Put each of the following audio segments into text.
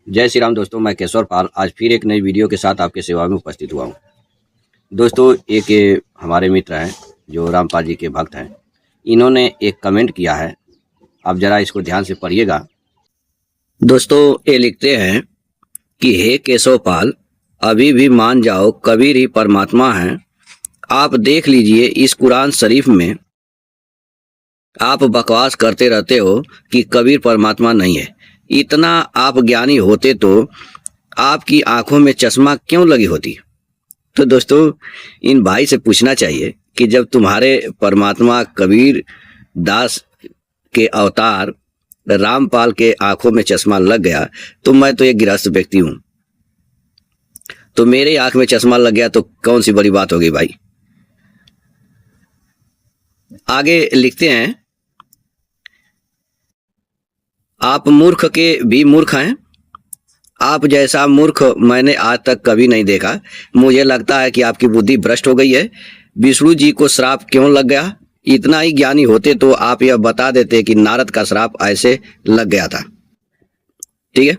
जय श्री राम दोस्तों, मैं केशवर पाल आज फिर एक नई वीडियो के साथ आपके सेवा में उपस्थित हुआ हूँ। दोस्तों, एक ये हमारे मित्र हैं जो रामपाल जी के भक्त हैं। इन्होंने एक कमेंट किया है, आप जरा इसको ध्यान से पढ़िएगा। दोस्तों, ये लिखते हैं कि हे केशव पाल, अभी भी मान जाओ कबीर ही परमात्मा है। आप देख लीजिए इस कुरान शरीफ में आप बकवास करते रहते हो कि कबीर परमात्मा नहीं है। इतना आप ज्ञानी होते तो आपकी आंखों में चश्मा क्यों लगी होती? तो दोस्तों, इन भाई से पूछना चाहिए कि जब तुम्हारे परमात्मा कबीर दास के अवतार रामपाल के आंखों में चश्मा लग गया, तो मैं तो एक गृहस्थ व्यक्ति हूं, तो मेरे आंख में चश्मा लग गया तो कौन सी बड़ी बात होगी भाई। आगे लिखते हैं, आप मूर्ख के भी मूर्ख हैं। आप जैसा मूर्ख मैंने आज तक कभी नहीं देखा। मुझे लगता है कि आपकी बुद्धि भ्रष्ट हो गई है। विष्णु जी को श्राप क्यों लग गया? इतना ही ज्ञानी होते तो आप यह बता देते कि नारद का श्राप ऐसे लग गया था। ठीक है,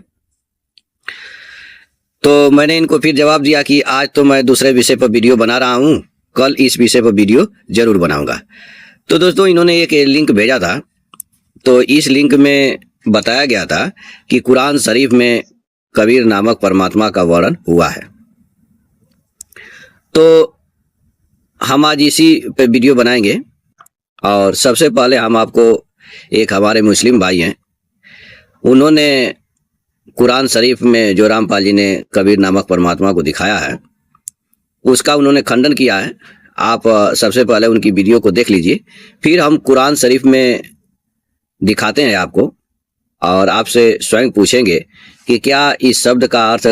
तो मैंने इनको फिर जवाब दिया कि आज तो मैं दूसरे विषय पर वीडियो बना रहा हूं, कल इस विषय पर वीडियो जरूर बनाऊंगा। तो दोस्तों, इन्होंने एक लिंक भेजा था, तो इस लिंक में बताया गया था कि कुरान शरीफ में कबीर नामक परमात्मा का वर्णन हुआ है। तो हम आज इसी पे वीडियो बनाएंगे। और सबसे पहले हम आपको, एक हमारे मुस्लिम भाई हैं, उन्होंने कुरान शरीफ में जो रामपाल जी ने कबीर नामक परमात्मा को दिखाया है उसका उन्होंने खंडन किया है। आप सबसे पहले उनकी वीडियो को देख लीजिए, फिर हम कुरान शरीफ में दिखाते हैं आपको और आपसे स्वयं पूछेंगे कि क्या इस शब्द का अर्थ,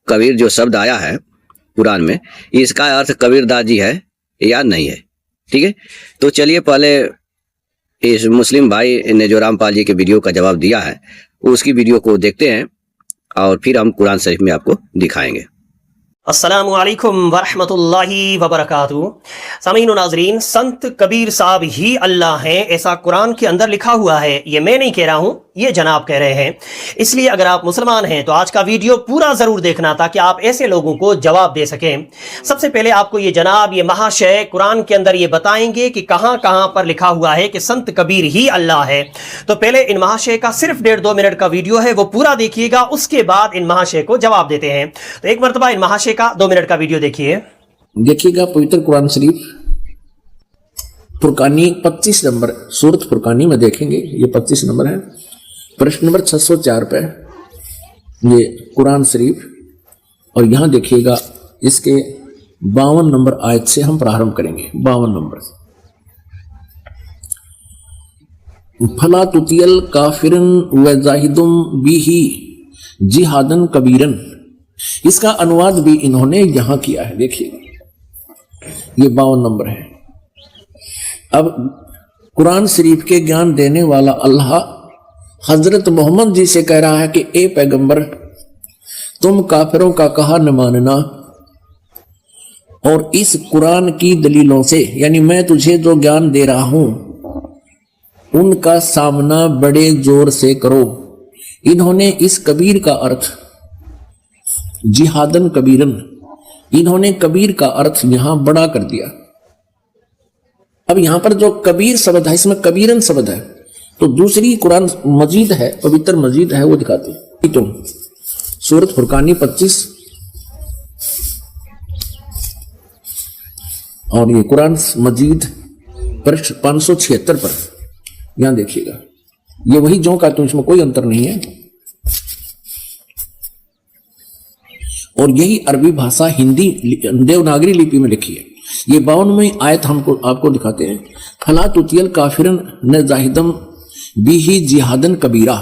कबीर जो शब्द आया है कुरान में, इसका अर्थ कबीरदास जी है या नहीं है। ठीक है, तो चलिए पहले इस मुस्लिम भाई ने जो रामपाल जी के वीडियो का जवाब दिया है उसकी वीडियो को देखते हैं और फिर हम कुरान शरीफ में आपको दिखाएंगे। अस्सलामु अलैकुम वरहमतुल्लाहि वबरकातुहू। सामीन नाजरीन, संत कबीर साहब ही अल्लाह हैं ऐसा कुरान के अंदर लिखा हुआ है। ये मैं नहीं कह रहा हूँ, ये जनाब कह रहे हैं। इसलिए अगर आप मुसलमान हैं तो आज का वीडियो पूरा जरूर देखना ताकि आप ऐसे लोगों को जवाब दे सकें। सबसे पहले आपको ये जनाब, ये महाशय कुरान के अंदर ये बताएंगे कि कहां कहां पर लिखा हुआ है कि संत कबीर ही अल्लाह है। तो पहले इन महाशय का सिर्फ 1.5-2 मिनट का वीडियो है, वो पूरा देखिएगा, उसके बाद इन महाशय को जवाब देते हैं। तो एक मरतबा इन महाशय का 2 मिनट का वीडियो देखिएगा। पवित्र कुरान शरीफ फुरकानी 25 नंबर, सूरत फुरकानी में देखेंगे, ये 25 नंबर है, प्रश्न नंबर 604 पे ये कुरान शरीफ। और यहां देखिएगा इसके 52 नंबर आयत से हम प्रारंभ करेंगे। 52 नंबर, फला तुतियल काफिरन व जाहिदुम बिही जिहादन कबीरन। इसका अनुवाद भी इन्होंने यहां किया है, देखिएगा, ये 52 नंबर है। अब कुरान शरीफ के ज्ञान देने वाला अल्लाह हजरत मोहम्मद जी से कह रहा है कि ए पैगंबर, तुम काफिरों का कहा न मानना और इस कुरान की दलीलों से, यानी मैं तुझे जो ज्ञान दे रहा हूं उनका सामना बड़े जोर से करो। इन्होंने इस कबीर का अर्थ जिहादन कबीरन, इन्होंने कबीर का अर्थ यहां बड़ा कर दिया। अब यहां पर जो कबीर शब्द है इसमें कबीरन शब्द है, तो दूसरी कुरान मजीद है, पवित्र मजीद है, वो दिखाते हैं। तुम सूरत फुरकानी 25 और ये कुरान मजीद पृष्ठ 576 पर यहां देखिएगा, ये वही जो का, तो इसमें कोई अंतर नहीं है। और यही अरबी भाषा हिंदी देवनागरी लिपि में लिखी है। ये 52वें आयत हमको आपको दिखाते हैं, फला तुतियल काफिरन न जाहिदम बिही जिहादन कबीरा।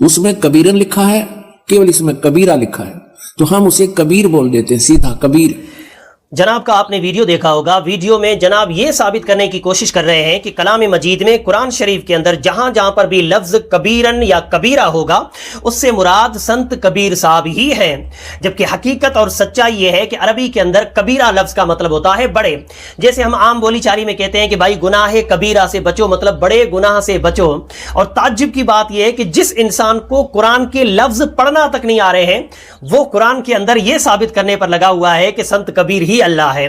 उसमें कबीरन लिखा है, केवल इसमें कबीरा लिखा है, तो हम उसे कबीर बोल देते हैं, सीधा कबीर। जनाब का आपने वीडियो देखा होगा। वीडियो में जनाब ये साबित करने की कोशिश कर रहे हैं कि कलाम मजीद में कुरान शरीफ के अंदर जहां जहां पर भी लफ्ज कबीरन या कबीरा होगा उससे मुराद संत कबीर साहब ही हैं, जबकि हकीकत और सच्चाई यह है कि अरबी के अंदर कबीरा लफ्ज का मतलब होता है बड़े। जैसे हम आम बोलीचाली में कहते हैं कि भाई गुनाह कबीरा से बचो, मतलब बड़े गुनाह से बचो। और ताज्जुब की बात यह है कि जिस इंसान को कुरान के लफ्ज पढ़ना तक नहीं आ रहे हैं वो कुरान के अंदर यह साबित करने पर लगा हुआ है कि संत कबीर ही अल्लाह है।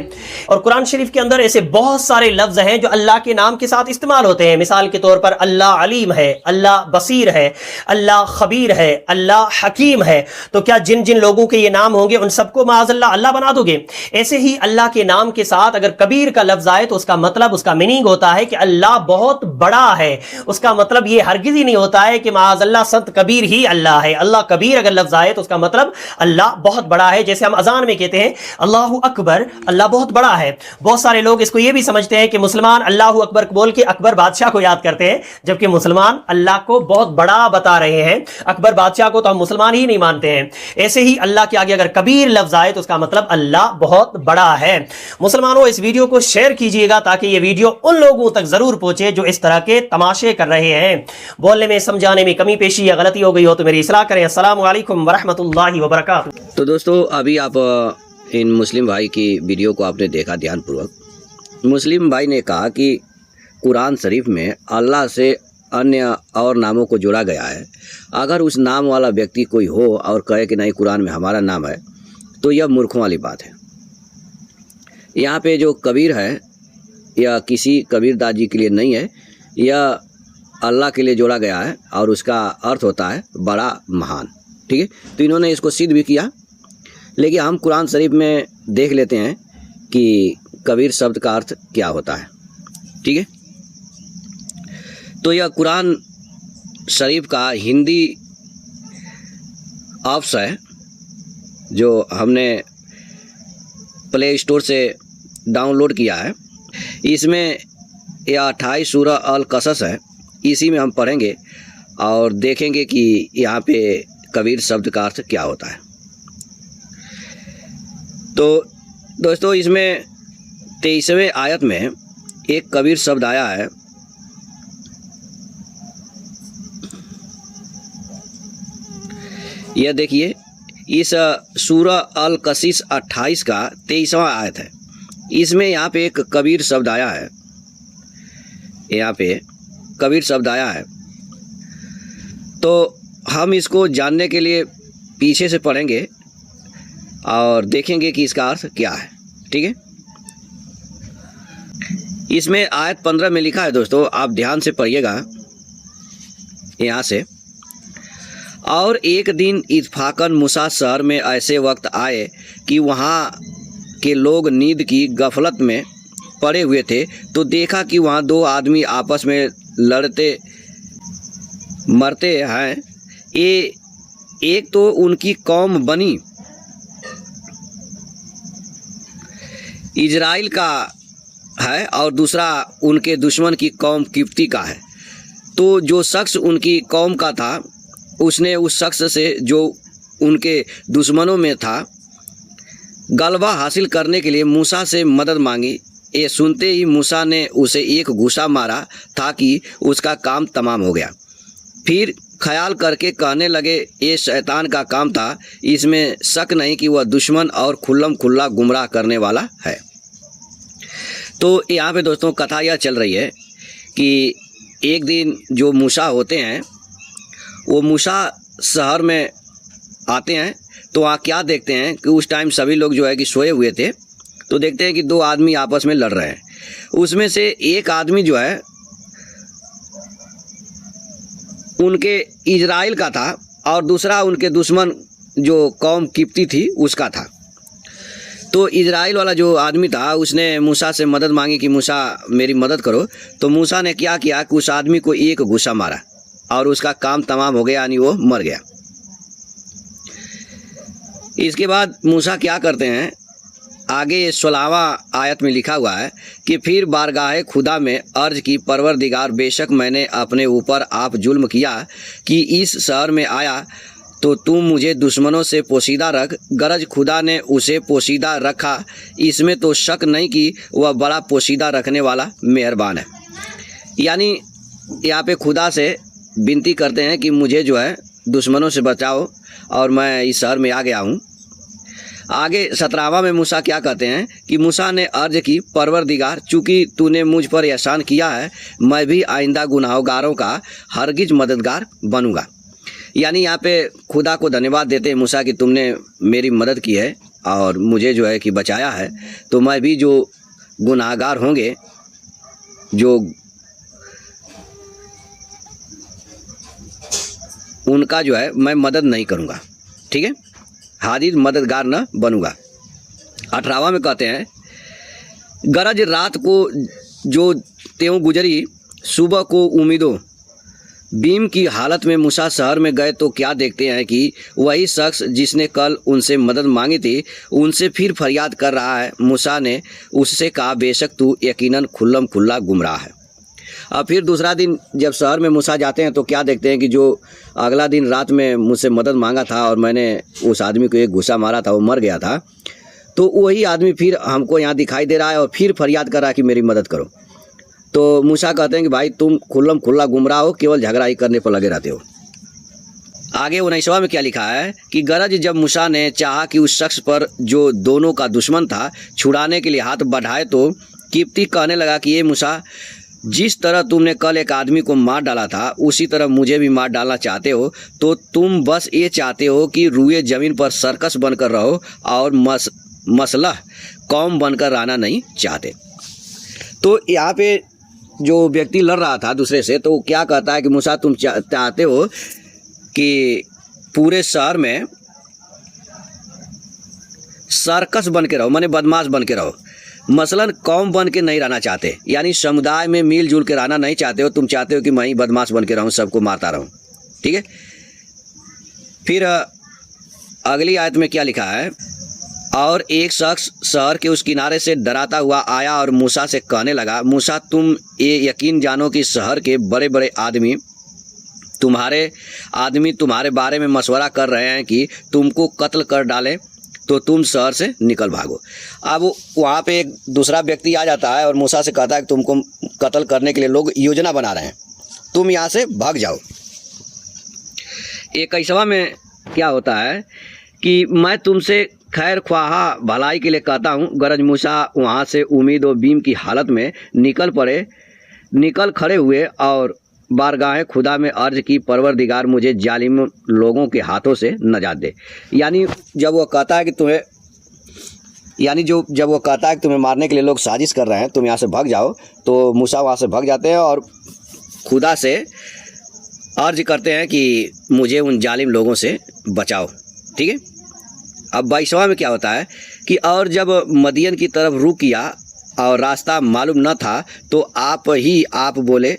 और कुरान शरीफ के अंदर ऐसे बहुत सारे लफ्ज हैं जो अल्लाह के नाम के साथ इस्तेमाल होते हैं। मिसाल के तौर पर अल्लाह अलीम है, अल्लाह बसीर है, अल्लाह खबीर है, अल्लाह हकीम है। तो क्या जिन जिन लोगों के ये नाम होंगे उन सबको माज़अल्लाह अल्लाह बना दोगे? ऐसे ही अल्लाह के नाम के साथ अगर कबीर का लफ्ज आए तो उसका मतलब, उसका मीनिंग होता है कि अल्लाह बहुत बड़ा है। उसका मतलब ये हरगिज ही नहीं होता है कि माज़अल्लाह संत कबीर ही अल्लाह है। अल्लाह कबीर अगर लफ्ज आए तो उसका मतलब अल्लाह बहुत बड़ा है। जैसे हम अजान में कहते हैं अल्लाहु अकबर, अल्लाह बहुत बड़ा है। बहुत सारे लोग इसको ये भी समझते हैं कि मुसलमान अल्लाहु अकबर बोल के अकबर बादशाह को याद करते हैं, जबकि मुसलमान अल्लाह को बहुत बड़ा बता रहे हैं। अकबर बादशाह को तो हम मुसलमान ही नहीं मानते हैं। ऐसे ही अल्लाह के आगे अगर कबीर लफ्ज आए तो उसका मतलब अल्लाह बहुत बड़ा है। मुसलमानों, इस वीडियो को शेयर कीजिएगा ताकि ये वीडियो उन लोगों तक जरूर पहुंचे जो इस तरह के तमाशे कर रहे हैं। बोलने में, समझाने में कमी पेशी या गलती हो गई हो तो मेरी इस्लाह करें। अस्सलामु अलैकुम वरहमतुल्लाहि वबरकातुहू। तो दोस्तों, अभी आप इन मुस्लिम भाई की वीडियो को आपने देखा ध्यानपूर्वक। मुस्लिम भाई ने कहा कि कुरान शरीफ में अल्लाह से अन्य और नामों को जोड़ा गया है। अगर उस नाम वाला व्यक्ति कोई हो और कहे कि नहीं कुरान में हमारा नाम है तो यह मूर्खों वाली बात है। यहाँ पे जो कबीर है यह किसी कबीरदास जी के लिए नहीं है, यह अल्लाह के लिए जोड़ा गया है और उसका अर्थ होता है बड़ा, महान। ठीक है, तो इन्होंने इसको सिद्ध भी किया। लेकिन हम कुरान शरीफ में देख लेते हैं कि कबीर शब्द का अर्थ क्या होता है। ठीक है, तो यह कुरान शरीफ का हिंदी ऑप्स है जो हमने प्ले स्टोर से डाउनलोड किया है। इसमें यह 28 सूरह अल कसस है, इसी में हम पढ़ेंगे और देखेंगे कि यहाँ पे कबीर शब्द का अर्थ क्या होता है। तो दोस्तों, इसमें 23वें आयत में एक कबीर शब्द आया है। यह देखिए, इस सूरह अल कसीस 28 का 23वां आयत है। इसमें यहाँ पे एक कबीर शब्द आया है, यहाँ पे कबीर शब्द आया है। तो हम इसको जानने के लिए पीछे से पढ़ेंगे और देखेंगे कि इसका अर्थ क्या है। ठीक है, इसमें आयत 15 में लिखा है दोस्तों, आप ध्यान से पढ़िएगा यहाँ से। और एक दिन इत्फाकन मूसा शहर में ऐसे वक्त आए कि वहाँ के लोग नींद की गफलत में पड़े हुए थे, तो देखा कि वहाँ दो आदमी आपस में लड़ते मरते हैं। ये एक तो उनकी कौम बनी इजराइल का है और दूसरा उनके दुश्मन की कौम किप्ती का है। तो जो शख्स उनकी कौम का था उसने उस शख्स से जो उनके दुश्मनों में था गलबा हासिल करने के लिए मूसा से मदद मांगी। ये सुनते ही मूसा ने उसे एक घूसा मारा था कि उसका काम तमाम हो गया। फिर ख्याल करके कहने लगे ये शैतान का काम था, इसमें शक नहीं कि वह दुश्मन और खुल्लम खुल्ला गुमराह करने वाला है। तो यहाँ पे दोस्तों कथा यह चल रही है कि एक दिन जो मूसा होते हैं वो मूसा शहर में आते हैं। तो वहाँ क्या देखते हैं कि उस टाइम सभी लोग जो है कि सोए हुए थे। तो देखते हैं कि दो आदमी आपस में लड़ रहे हैं। उसमें से एक आदमी जो है उनके इजराइल का था और दूसरा उनके दुश्मन जो कौम किप्ती थी उसका था। तो इजराइल वाला जो आदमी था उसने मूसा से मदद मांगी कि मूसा मेरी मदद करो। तो मूसा ने क्या किया कि उस आदमी को एक घूसा मारा और उसका काम तमाम हो गया, यानी वो मर गया। इसके बाद मूसा क्या करते हैं, आगे 16वां आयत में लिखा हुआ है कि फिर बारगाह खुदा में अर्ज की, परवरदिगार बेशक मैंने अपने ऊपर आप जुल्म किया कि इस शहर में आया तो तुम मुझे दुश्मनों से पोशीदा रख, गरज खुदा ने उसे पोशीदा रखा, इसमें तो शक नहीं कि वह बड़ा पोशीदा रखने वाला मेहरबान है। यानी यहाँ पे खुदा से विनती करते हैं कि मुझे जो है दुश्मनों से बचाओ और मैं इस शहर में आ गया हूँ। आगे 17वां में मूसा क्या कहते हैं कि मूसा ने अर्ज की, परवरदिगार, चूँकि तूने मुझ पर एहसान किया है, मैं भी आइंदा गुनाहगारों का हरगिज मददगार बनूंगा। यानी यहाँ पे खुदा को धन्यवाद देते हैं मूसा कि तुमने मेरी मदद की है और मुझे जो है कि बचाया है, तो मैं भी जो गुनाहगार होंगे, जो उनका जो है मैं मदद नहीं करूँगा। ठीक है, हाजिर मददगार न बनूंगा। 18वां में कहते हैं, गरज रात को जो त्यों गुजरी, सुबह को उम्मीदों बीम की हालत में मूसा शहर में गए तो क्या देखते हैं कि वही शख्स जिसने कल उनसे मदद मांगी थी उनसे फिर फरियाद कर रहा है। मूसा ने उससे कहा, बेशक तू यकीनन खुल्लम खुल्ला गुमराह है। अब फिर दूसरा दिन जब शहर में मूसा जाते हैं तो क्या देखते हैं कि जो अगला दिन रात में मुझसे मदद मांगा था और मैंने उस आदमी को एक घुसा मारा था, वो मर गया था, तो वही आदमी फिर हमको यहाँ दिखाई दे रहा है और फिर फरियाद कर रहा है कि मेरी मदद करो। तो मूसा कहते हैं कि भाई तुम खुल्लम खुल्ला गुमराह हो, केवल झगड़ा ही करने पर लगे रहते हो। आगे 19वां में क्या लिखा है कि गरज जब मूसा ने चाहा कि उस शख्स पर जो दोनों का दुश्मन था छुड़ाने के लिए हाथ बढ़ाए, तो किप्ती कहने लगा कि ये मूसा, जिस तरह तुमने कल एक आदमी को मार डाला था उसी तरह मुझे भी मार डालना चाहते हो, तो तुम बस ये चाहते हो कि रुए ज़मीन पर सर्कस बनकर रहो और मसलह कौम बनकर रहना नहीं चाहते। तो यहाँ पे जो व्यक्ति लड़ रहा था दूसरे से, तो क्या कहता है कि मूसा तुम चाहते हो कि पूरे शहर में सर्कस बन के रहो, माने बदमाश बन के रहो, मसलन कौम बन के नहीं रहना चाहते, यानी समुदाय में मिलजुल के रहना नहीं चाहते हो। तुम चाहते हो कि मैं ही बदमाश बन के रहूँ, सबको मारता रहूँ। ठीक है, फिर अगली आयत में क्या लिखा है, और एक शख्स शहर के उस किनारे से डराता हुआ आया और मूसा से कहने लगा, मूसा तुम ये यकीन जानो कि शहर के बड़े बड़े आदमी तुम्हारे बारे में मशवरा कर रहे हैं कि तुमको कत्ल कर डालें, तो तुम शहर से निकल भागो। अब वहाँ पे एक दूसरा व्यक्ति आ जाता है और मूसा से कहता है कि तुमको कत्ल करने के लिए लोग योजना बना रहे हैं, तुम यहाँ से भाग जाओ। 21वां में क्या होता है कि मैं तुमसे खैर ख्वाहा भलाई के लिए कहता हूँ। गरज मूसा वहाँ से उम्मीद और बीम की हालत में निकल खड़े हुए और बारगाह खुदा में अर्ज की, परवरदिगार मुझे जालिम लोगों के हाथों से नजात दे। यानी जब वो कहता है कि तुम्हें मारने के लिए लोग साजिश कर रहे हैं, तुम यहाँ से भाग जाओ, तो मूसा वहाँ से भाग जाते हैं और खुदा से अर्ज करते हैं कि मुझे उन जालिम लोगों से बचाओ। ठीक है, अब 22वां में क्या होता है कि और जब मदियन की तरफ रुख किया और रास्ता मालूम न था, तो आप बोले,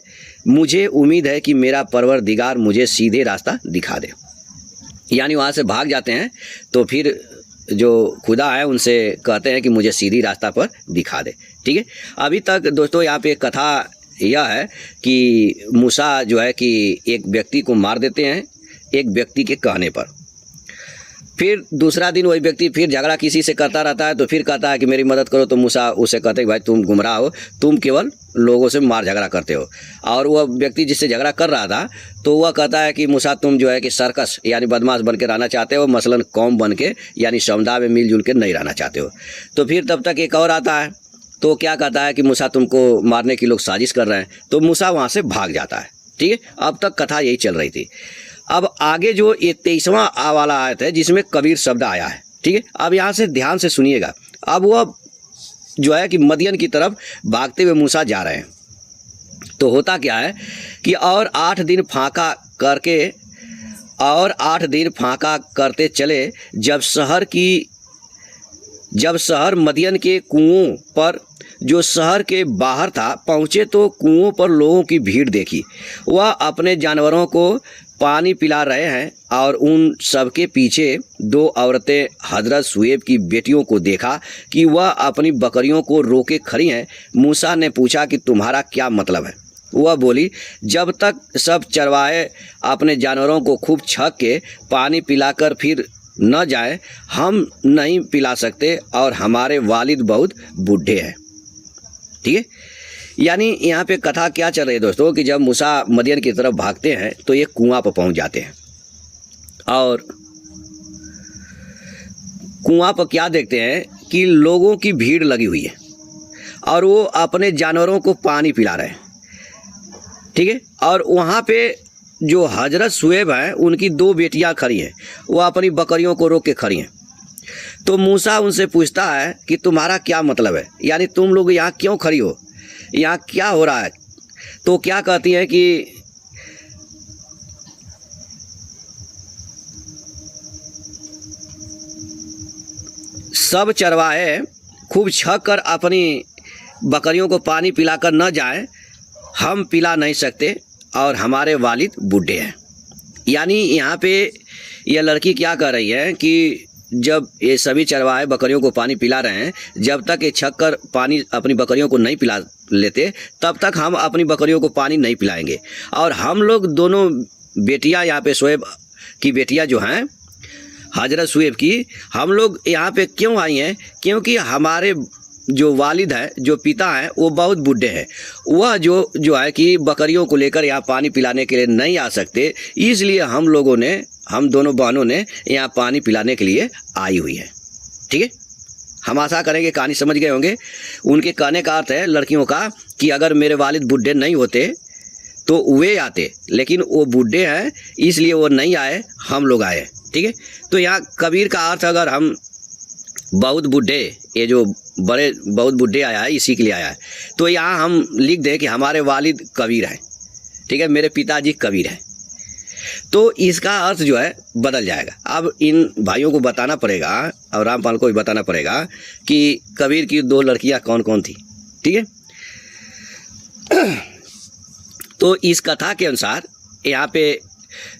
मुझे उम्मीद है कि मेरा परवरदिगार मुझे सीधे रास्ता दिखा दे। यानी वहाँ से भाग जाते हैं तो फिर जो खुदा है उनसे कहते हैं कि मुझे सीधी रास्ता पर दिखा दे। ठीक है, अभी तक दोस्तों यहाँ पे कथा यह है कि मूसा जो है कि एक व्यक्ति को मार देते हैं एक व्यक्ति के कहने पर। फिर दूसरा दिन वही व्यक्ति फिर झगड़ा किसी से करता रहता है, तो फिर कहता है कि मेरी मदद करो, तो मूसा उसे कहते हैं कि भाई तुम गुमराह हो, तुम केवल लोगों से मार झगड़ा करते हो। और वह व्यक्ति जिससे झगड़ा कर रहा था तो वह कहता है कि मूसा तुम जो है कि सर्कस यानी बदमाश बन के रहना चाहते हो, मसलन कौम बन के यानी समुदाय में मिलजुल के नहीं रहना चाहते हो। तो फिर तब तक एक और आता है तो क्या कहता है कि मूसा तुमको मारने की लोग साजिश कर रहे हैं, तो मूसा वहाँ से भाग जाता है। ठीक है, अब तक कथा यही चल रही थी। अब आगे जो ये 23वां वाला आयत है जिसमें कबीर शब्द आया है। ठीक है, अब यहाँ से ध्यान से सुनिएगा। अब वह जो है कि मदियन की तरफ भागते हुए मूसा जा रहे हैं, तो होता क्या है कि और 8 दिन फाका करते चले। जब शहर मदियन के कुओं पर जो शहर के बाहर था पहुँचे, तो कुओं पर लोगों की भीड़ देखी। वह अपने जानवरों को पानी पिला रहे हैं और उन सबके पीछे 2 औरतें हजरत शुएब की बेटियों को देखा कि वह अपनी बकरियों को रोके खड़ी हैं। मूसा ने पूछा कि तुम्हारा क्या मतलब है? वह बोली, जब तक सब चरवाहे अपने जानवरों को खूब छक के पानी पिलाकर फिर न जाए, हम नहीं पिला सकते और हमारे वालिद बहुत बूढ़े हैं। ठीक है, यानी यहाँ पे कथा क्या चल रही है दोस्तों कि जब मूसा मदियन की तरफ भागते हैं तो ये कुआं पर पहुंच जाते हैं और कुआं पर क्या देखते हैं कि लोगों की भीड़ लगी हुई है और वो अपने जानवरों को पानी पिला रहे हैं। ठीक है, और वहाँ पे जो हजरत शुएब हैं उनकी 2 बेटियां खड़ी हैं, वो अपनी बकरियों को रोक के खड़ी हैं। तो मूसा उनसे पूछता है कि तुम्हारा क्या मतलब है, यानी तुम लोग यहाँ क्यों खड़ी हो, यहाँ क्या हो रहा है। तो क्या कहती है कि सब चरवाहे खूब छक कर अपनी बकरियों को पानी पिलाकर न जाएं, हम पिला नहीं सकते और हमारे वालिद बूढ़े हैं। यानी यहाँ पे यह लड़की क्या कर रही है कि जब ये सभी चरवाहे बकरियों को पानी पिला रहे हैं, जब तक ये छक कर पानी अपनी बकरियों को नहीं पिला लेते तब तक हम अपनी बकरियों को पानी नहीं पिलाएंगे। और हम लोग दोनों बेटियां यहाँ पे शुएब की बेटियां जो हैं हजरत शुएब की, हम लोग यहाँ पे क्यों आई हैं, क्योंकि हमारे जो वालिद हैं, जो पिता हैं, वो बहुत बूढ़े हैं। वह जो है कि बकरियों को लेकर यहाँ पानी पिलाने के लिए नहीं आ सकते, इसलिए हम दोनों बहनों ने यहाँ पानी पिलाने के लिए आई हुई है। ठीक है, हम आशा करेंगे कहानी समझ गए होंगे। उनके कहने का अर्थ है लड़कियों का कि अगर मेरे वालिद बूढ़े नहीं होते तो वे आते, लेकिन वो बूढ़े हैं इसलिए वो नहीं आए, हम लोग आए। ठीक है, तो यहाँ कबीर का अर्थ अगर हम बहुत बूढ़े, ये जो बड़े बहुत बूढ़े आया है इसी के लिए आया है, तो यहाँ हम लिख दें कि हमारे वालिद कबीर हैं। ठीक है, मेरे पिताजी कबीर हैं, तो इसका अर्थ जो है बदल जाएगा। अब इन भाइयों को बताना पड़ेगा और रामपाल को भी बताना पड़ेगा कि कबीर की 2 लड़कियां कौन कौन थी। ठीक है, तो इस कथा के अनुसार यहाँ पे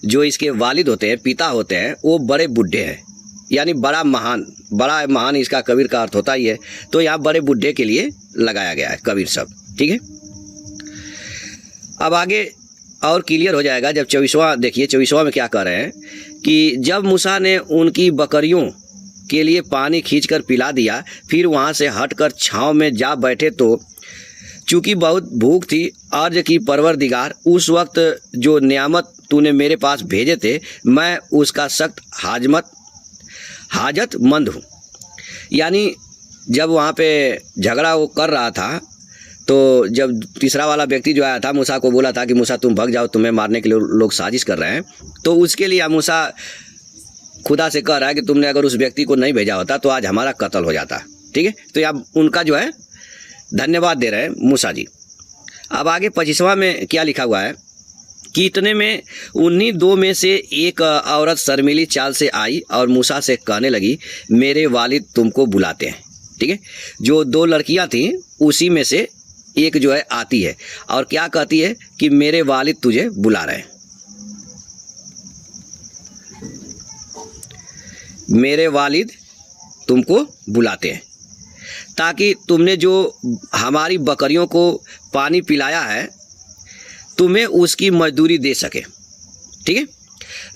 जो इसके वालिद होते हैं, पिता होते हैं, वो बड़े बूढ़े हैं, यानी बड़ा महान इसका कबीर का अर्थ होता ही है। तो यहाँ बड़े बूढ़े के लिए लगाया गया है कबीर शब्द। ठीक है, अब आगे और क्लियर हो जाएगा जब 24वां देखिए। 24वां में क्या कह रहे हैं कि जब मूसा ने उनकी बकरियों के लिए पानी खींचकर पिला दिया, फिर वहाँ से हटकर छाँव में जा बैठे, तो चूँकि बहुत भूख थी, अर्ज की परवरदिगार, उस वक्त जो नियामत तूने मेरे पास भेजे थे, मैं उसका सख्त हाजतमंद हूँ। यानी जब वहाँ पे झगड़ा वो कर रहा था, तो जब तीसरा वाला व्यक्ति जो आया था, मूसा को बोला था कि मूसा तुम भाग जाओ, तुम्हें मारने के लिए लोग साजिश कर रहे हैं, तो उसके लिए मूसा खुदा से कह रहा है कि तुमने अगर उस व्यक्ति को नहीं भेजा होता तो आज हमारा कत्ल हो जाता। ठीक है, तो अब उनका जो है धन्यवाद दे रहे हैं मूसा जी। अब आगे 25वां में क्या लिखा हुआ है कि इतने में उन्हीं 2 में से एक औरत शर्मीली चाल से आई और मूसा से कहने लगी, मेरे वालिद तुमको बुलाते हैं। ठीक है, जो 2 लड़कियां थीं उसी में से एक जो है आती है और क्या कहती है कि मेरे वालिद तुझे बुला रहे हैं, मेरे वालिद तुमको बुलाते हैं, ताकि तुमने जो हमारी बकरियों को पानी पिलाया है तुम्हें उसकी मजदूरी दे सके। ठीक है,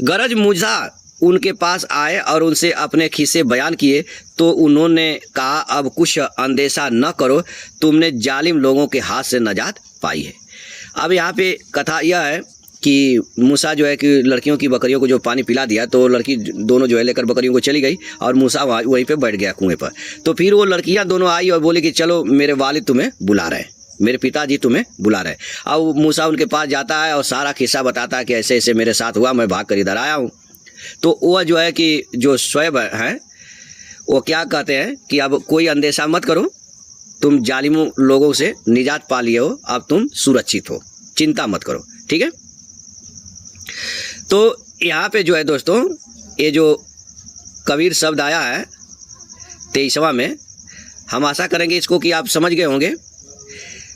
गरज मूसा उनके पास आए और उनसे अपने किस्से बयान किए, तो उन्होंने कहा, अब कुछ अंदेशा न करो, तुमने जालिम लोगों के हाथ से नजात पाई है। अब यहाँ पे कथा यह है कि मूसा जो है कि लड़कियों की बकरियों को जो पानी पिला दिया, तो लड़की दोनों जो है लेकर बकरियों को चली गई और मूसा वहीं पे बैठ गया कुएं पर। तो फिर वो लड़कियां दोनों आई और बोली कि चलो मेरे वालिद तुम्हें बुला रहे हैं, मेरे पिताजी तुम्हें बुला रहे हैं। अब मूसा उनके पास जाता है और सारा किस्सा बताता है कि ऐसे ऐसे मेरे साथ हुआ, मैं भाग कर इधर आया हूँ। तो वह जो है कि जो शुएब हैं वो क्या कहते हैं कि अब कोई अंदेशा मत करो, तुम जालिमों लोगों से निजात पा लिए हो, अब तुम सुरक्षित हो, चिंता मत करो। ठीक है, तो यहाँ पे जो है दोस्तों ये जो कबीर शब्द आया है 23वां में, हम आशा करेंगे इसको कि आप समझ गए होंगे,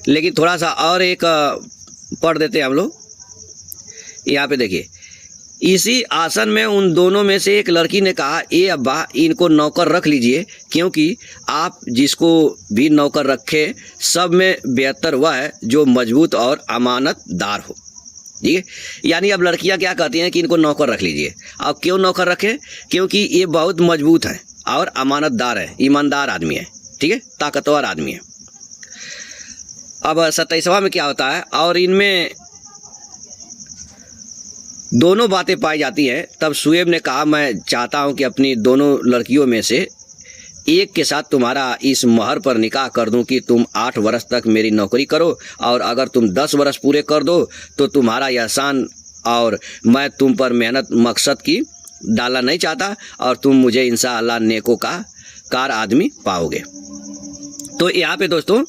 लेकिन थोड़ा सा और एक पढ़ देते हैं हम लोग। यहाँ पे देखिए इसी आसन में उन दोनों में से एक लड़की ने कहा, ए अब्बा, इनको नौकर रख लीजिए, क्योंकि आप जिसको भी नौकर रखे सब में बेहतर वह है जो मजबूत और अमानतदार हो। ठीक है, यानी अब लड़कियां क्या कहती हैं कि इनको नौकर रख लीजिए। अब क्यों नौकर रखें? क्योंकि ये बहुत मजबूत है और अमानतदार है, ईमानदार आदमी है, ठीक है, ताकतवर आदमी है। अब 27वां में क्या होता है, और इनमें दोनों बातें पाई जाती हैं। तब शुएब ने कहा, मैं चाहता हूं कि अपनी दोनों लड़कियों में से एक के साथ तुम्हारा इस महर पर निकाह कर दूं कि तुम 8 वर्ष तक मेरी नौकरी करो, और अगर तुम 10 वर्ष पूरे कर दो तो तुम्हारा एहसान, और मैं तुम पर मेहनत मकसद की डालना नहीं चाहता, और तुम मुझे इंशाअल्लाह नेकोकार आदमी पाओगे। तो यहाँ पे दोस्तों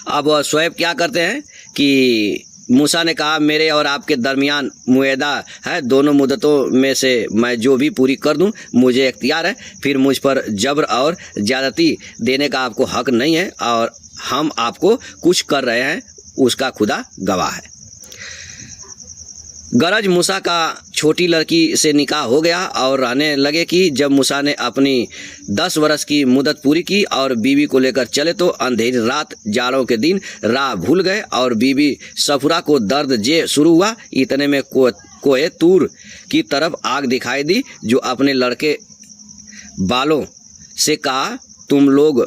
अब शुएब क्या करते हैं कि मूसा ने कहा, मेरे और आपके दरमियान मुआहदा है, दोनों मुद्दतों में से मैं जो भी पूरी कर दूं मुझे इख्तियार है, फिर मुझ पर जबर और ज़्यादती देने का आपको हक नहीं है, और हम आपको कुछ कर रहे हैं उसका खुदा गवाह है। गरज मूसा का छोटी लड़की से निकाह हो गया, और रहने लगे कि जब मूसा ने अपनी 10 वर्ष की मुद्दत पूरी की और बीवी को लेकर चले तो अंधेरी रात जाड़ों के दिन राह भूल गए, और बीवी सफुरा को दर्द जे शुरू हुआ। इतने में कोहे तूर की तरफ आग दिखाई दी, जो अपने लड़के बालों से कहा, तुम लोग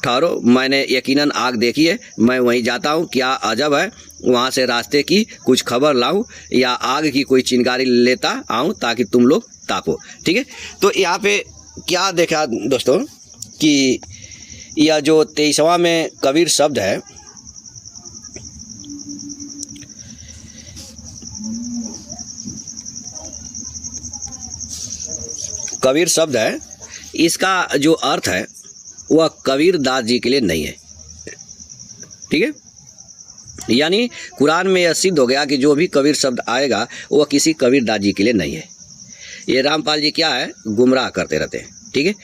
ठहरो, मैंने यकीनन आग देखी है, मैं वहीं जाता हूँ, क्या अजब है, वहाँ से रास्ते की कुछ खबर लाऊं या आग की कोई चिंगारी लेता आऊं ताकि तुम लोग तापो। ठीक है, तो यहाँ पे क्या देखा दोस्तों कि यह जो 23वां में कबीर शब्द है, कबीर शब्द है, इसका जो अर्थ है वह कबीर दास जी के लिए नहीं है। ठीक है, यानी कुरान में यह सिद्ध हो गया कि जो भी कबीर शब्द आएगा वह किसी कबीर दास जी के लिए नहीं है। ये रामपाल जी क्या है, गुमराह करते रहते हैं। ठीक है,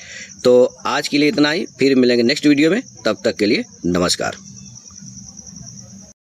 तो आज के लिए इतना ही, फिर मिलेंगे नेक्स्ट वीडियो में, तब तक के लिए नमस्कार।